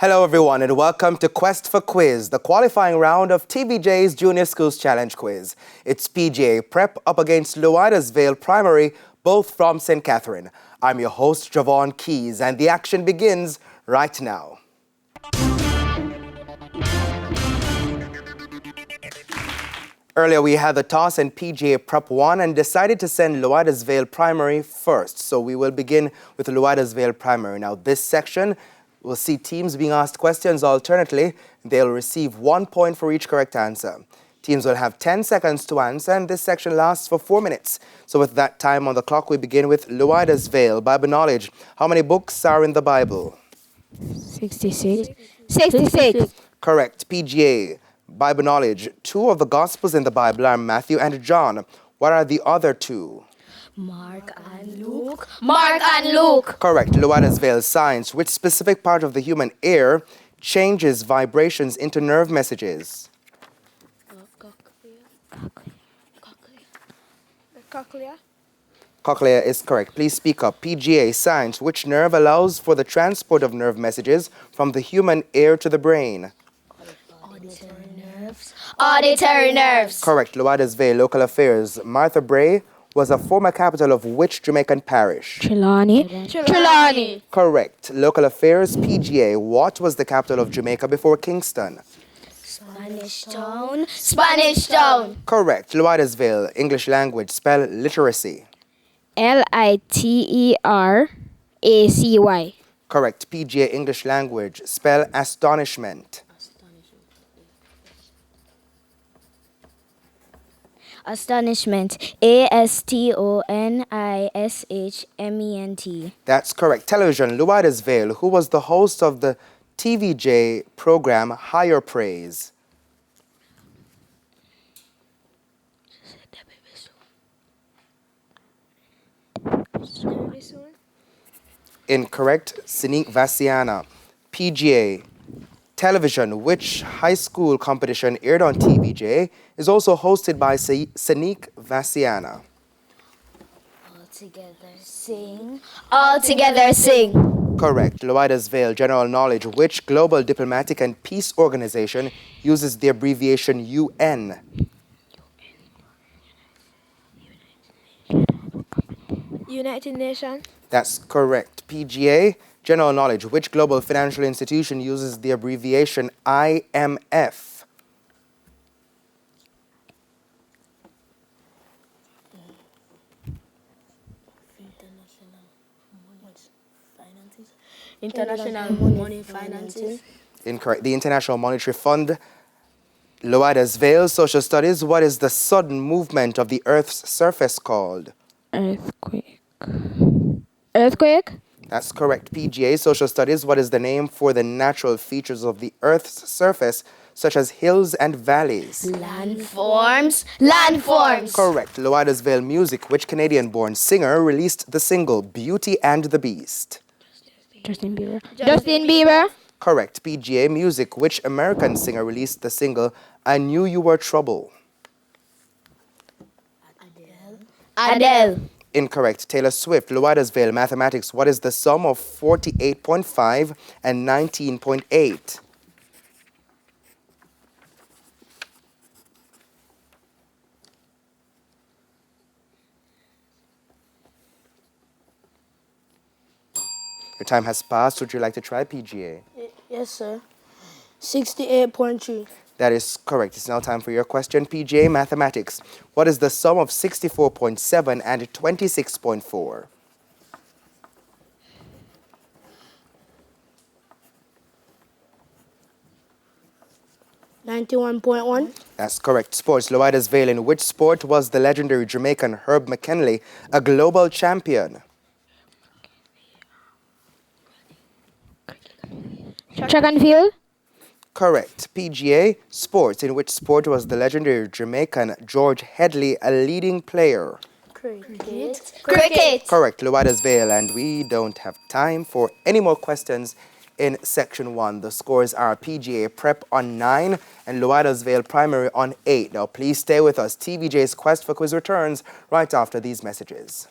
Hello everyone and welcome to Quest for Quiz, the qualifying round of TVJ's Junior Schools Challenge Quiz. It's PGA Prep up against Lluidas Vale Primary, both from St. Catherine. I'm your host, Javon Keys, and the action begins right now. Earlier we had the toss and PGA Prep won and decided to send Lluidas Vale Primary first. So we will begin with Lluidas Vale Primary. Now this section, we'll see teams being asked questions alternately. They'll receive 1 point for each correct answer. Teams will have 10 seconds to answer, and this section lasts for 4 minutes. So with that time on the clock, we begin with Lluidas Vale. Bible knowledge. How many books are in the Bible? 66. 66. Correct. PGA. Bible knowledge. 2 of the Gospels in the Bible are Matthew and John. What are the other 2? Mark and Luke. Mark and Luke. Correct. Lluidas Vale science. Which specific part of the human ear changes vibrations into nerve messages? Cochlea. Cochlea is correct. Please speak up. PGA science. Which nerve allows for the transport of nerve messages from the human ear to the brain? Auditory nerves. Auditory nerves. Correct. Lluidas Vale local affairs. Martha Brae was a former capital of which Jamaican parish? Trelawney. Trelawney. Correct. Local affairs. PGA. What was the capital of Jamaica before Kingston? Spanish Town. Spanish Town. Correct. Lluidas Vale English language. Spell literacy. Literacy. Correct. PGA English language. Spell astonishment. Astonishment. Astonishment. That's correct. Television. Lluidas Vale. Who was the host of the TVJ program Higher Praise? Incorrect. Sinik Vasiana. PGA. Television. Which high school competition aired on TVJ is also hosted by Sinik Vasiana? All together sing. All together sing. Correct. Lluidas Vale general knowledge. Which global diplomatic and peace organization uses the abbreviation UN? United Nations. That's correct. PGA general knowledge. Which global financial institution uses the abbreviation IMF? International Money Finances. Incorrect. The International Monetary Fund. Lluidas Vale social studies. What is the sudden movement of the Earth's surface called? Earthquake. Earthquake. That's correct. PGA social studies. What is the name for the natural features of the Earth's surface, such as hills and valleys? Landforms. Landforms. Correct. Lluidas Vale music. Which Canadian-born singer released the single Beauty and the Beast? Justin Bieber. Justin Bieber. Correct. PGA music. Which American singer released the single I Knew You Were Trouble? Adele. Incorrect. Taylor Swift. Lluidas Vale mathematics. What is the sum of 48.5 and 19.8? Your time has passed. Would you like to try PGA? Yes, sir. 68.3. That is correct. It's now time for your question. PGA mathematics. What is the sum of 64.7 and 26.4? $91.1. That's correct. Sports. Lluidas Vale. In which sport was the legendary Jamaican Herb McKinley a global champion? Track and field. Correct. PGA sports. In which sport was the legendary Jamaican George Headley a leading player? Cricket. Cricket. Correct. Lluidas Vale. And we don't have time for any more questions in section 1. The scores are PGA Prep on 9 and Lluidas Vale Primary on 8. Now please stay with us. TVJ's Quest for Quiz returns right after these messages.